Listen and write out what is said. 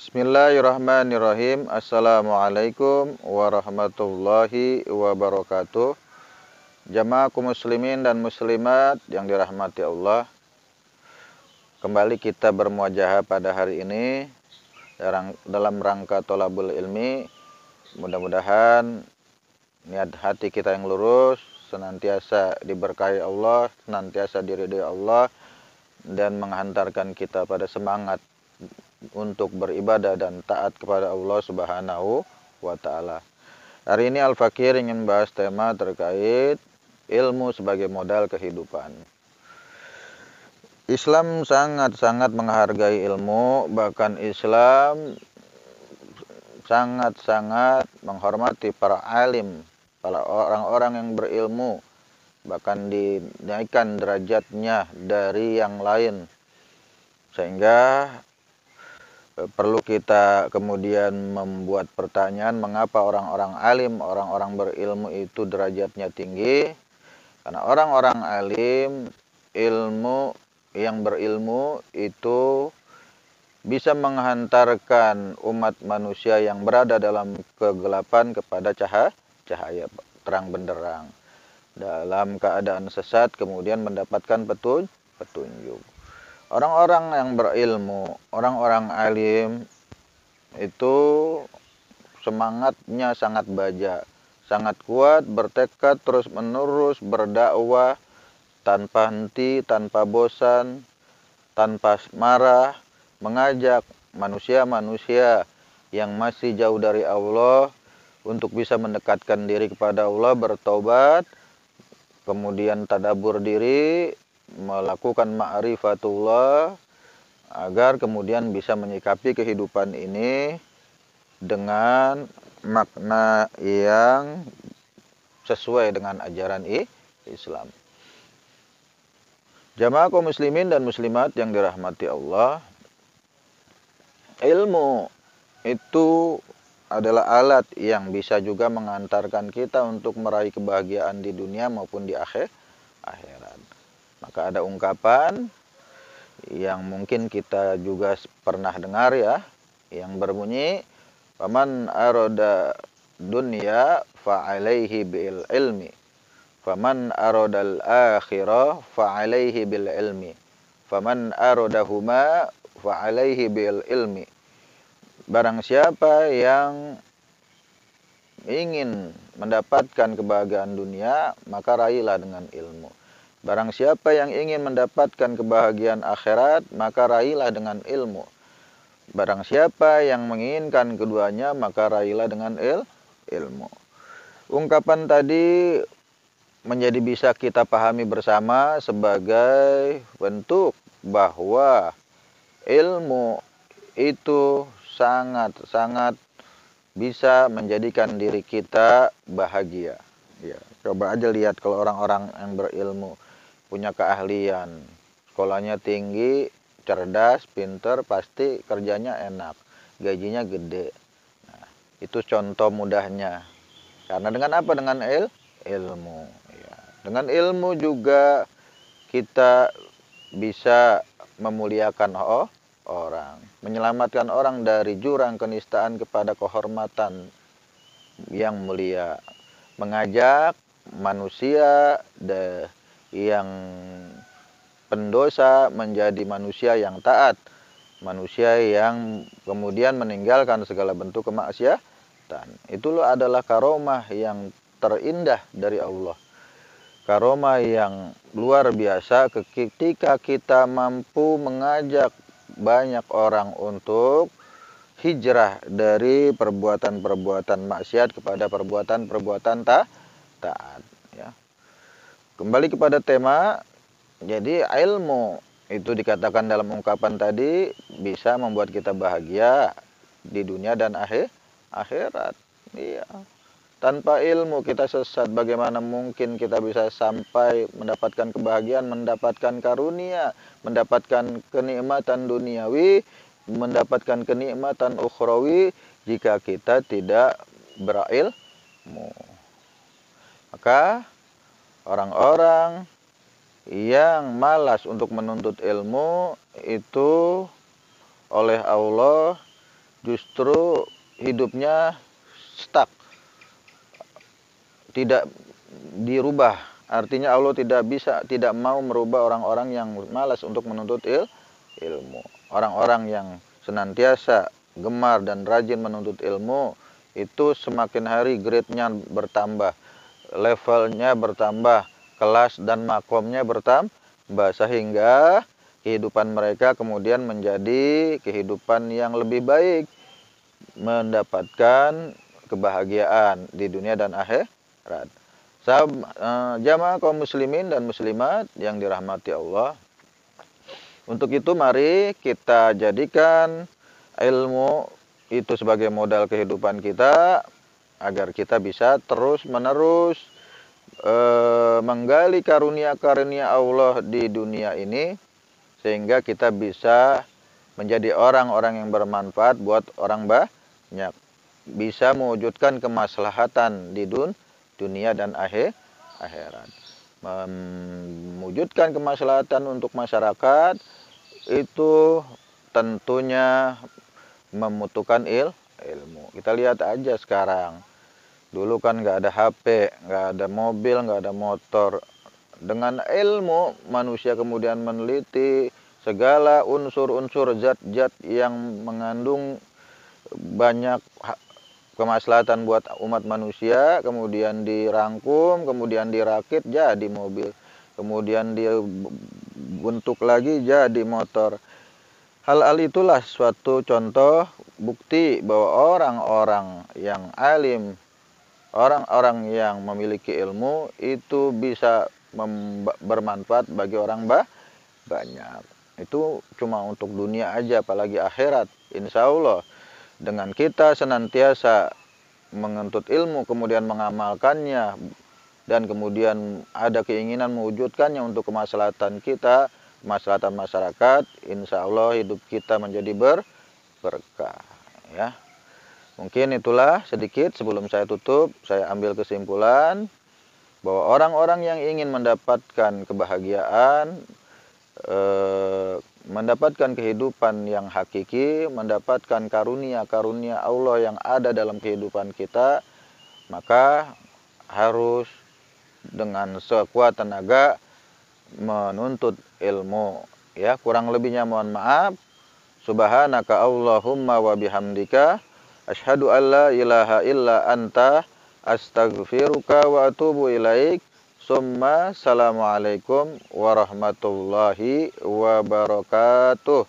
Bismillahirrahmanirrahim. Assalamualaikum warahmatullahi wabarakatuh. Jamaah kaum muslimin dan muslimat yang dirahmati Allah, kembali kita bermuajahah pada hari ini dalam rangka tholabul ilmi. Mudah-mudahan niat hati kita yang lurus, senantiasa diberkahi Allah, senantiasa diridhoi Allah, dan menghantarkan kita pada semangat untuk beribadah dan taat kepada Allah Subhanahu wa Ta'ala. Hari ini Al-Fakir ingin membahas tema terkait ilmu sebagai modal kehidupan. Islam sangat-sangat menghargai ilmu, bahkan Islam sangat-sangat menghormati para alim, para orang-orang yang berilmu, bahkan dinaikkan derajatnya dari yang lain, sehingga perlu kita kemudian membuat pertanyaan, mengapa orang-orang alim, orang-orang berilmu itu derajatnya tinggi? Karena orang-orang alim, yang berilmu itu bisa menghantarkan umat manusia yang berada dalam kegelapan kepada cahaya terang benderang. Dalam keadaan sesat kemudian mendapatkan petunjuk. Orang-orang yang berilmu, orang-orang alim itu semangatnya sangat baja, sangat kuat, bertekad terus-menerus berdakwah tanpa henti, tanpa bosan, tanpa marah, mengajak manusia-manusia yang masih jauh dari Allah untuk bisa mendekatkan diri kepada Allah, bertobat, kemudian tadabbur diri, melakukan ma'rifatullah, agar kemudian bisa menyikapi kehidupan ini dengan makna yang sesuai dengan ajaran Islam. Jamaah kaum muslimin dan muslimat yang dirahmati Allah, ilmu itu adalah alat yang bisa juga mengantarkan kita untuk meraih kebahagiaan di dunia maupun di akhirat. Maka ada ungkapan yang mungkin kita juga pernah dengar ya, yang berbunyi, "Faman arada dunya fa'alaihi bil ilmi, faman aradal akhirah fa'alaihi bil ilmi, faman aradahuma fa'alaihi bil ilmi." Barang siapa yang ingin mendapatkan kebahagiaan dunia, maka raihlah dengan ilmu. Barang siapa yang ingin mendapatkan kebahagiaan akhirat, maka raihlah dengan ilmu. Barang siapa yang menginginkan keduanya, maka raihlah dengan ilmu. Ungkapan tadi menjadi bisa kita pahami bersama sebagai bentuk bahwa ilmu itu sangat-sangat bisa menjadikan diri kita bahagia. Ya, coba aja lihat kalau orang-orang yang berilmu, punya keahlian, sekolahnya tinggi, cerdas, pinter, pasti kerjanya enak, gajinya gede. Nah, itu contoh mudahnya. Karena dengan apa? Dengan ilmu. Ya. Dengan ilmu juga kita bisa memuliakan orang, menyelamatkan orang dari jurang kenistaan kepada kehormatan yang mulia, mengajak manusia yang pendosa menjadi manusia yang taat, manusia yang kemudian meninggalkan segala bentuk kemaksiatan. Itulah adalah karomah yang terindah dari Allah, karomah yang luar biasa ketika kita mampu mengajak banyak orang untuk hijrah dari perbuatan-perbuatan maksiat kepada perbuatan-perbuatan taat. Ya. Kembali kepada tema, jadi ilmu itu dikatakan dalam ungkapan tadi bisa membuat kita bahagia di dunia dan akhirat. Iya. Tanpa ilmu kita sesat, bagaimana mungkin kita bisa sampai mendapatkan kebahagiaan, mendapatkan karunia, mendapatkan kenikmatan duniawi, mendapatkan kenikmatan ukhrawi jika kita tidak berilmu. Maka orang-orang yang malas untuk menuntut ilmu itu oleh Allah justru hidupnya stuck, tidak dirubah. Artinya Allah tidak mau merubah orang-orang yang malas untuk menuntut ilmu. Orang-orang yang senantiasa gemar dan rajin menuntut ilmu itu semakin hari grade-nya bertambah, levelnya bertambah, kelas dan makomnya bertambah, sehingga kehidupan mereka kemudian menjadi kehidupan yang lebih baik, mendapatkan kebahagiaan di dunia dan akhirat. Jamaah kaum muslimin dan muslimat yang dirahmati Allah. Untuk itu mari kita jadikan ilmu itu sebagai modal kehidupan kita, agar kita bisa terus-menerus menggali karunia-karunia Allah di dunia ini, sehingga kita bisa menjadi orang-orang yang bermanfaat buat orang banyak, bisa mewujudkan kemaslahatan di dunia dan akhirat. Mewujudkan kemaslahatan untuk masyarakat itu tentunya membutuhkan ilmu. Kita lihat aja sekarang. Dulu kan nggak ada HP, nggak ada mobil, nggak ada motor. Dengan ilmu manusia kemudian meneliti segala unsur-unsur zat-zat yang mengandung banyak kemaslahatan buat umat manusia, kemudian dirangkum, kemudian dirakit jadi mobil, kemudian dibentuk lagi jadi motor. Hal-hal itulah suatu contoh bukti bahwa orang-orang yang alim, orang-orang yang memiliki ilmu itu bisa bermanfaat bagi orang banyak. Itu cuma untuk dunia aja, apalagi akhirat. Insya Allah dengan kita senantiasa menuntut ilmu, kemudian mengamalkannya, dan kemudian ada keinginan mewujudkannya untuk kemaslahatan kita, kemaslahatan masyarakat, insya Allah hidup kita menjadi berkah. Ya, mungkin itulah sedikit sebelum saya tutup. Saya ambil kesimpulan bahwa orang-orang yang ingin mendapatkan kebahagiaan, mendapatkan kehidupan yang hakiki, mendapatkan karunia-karunia Allah yang ada dalam kehidupan kita, maka harus dengan sekuat tenaga menuntut ilmu. Ya, kurang lebihnya mohon maaf. Subhanaka Allahumma wa bihamdika asyhadu an la ilaha illa anta astaghfiruka wa atubu ilaik. Assalamualaikum warahmatullahi wabarakatuh.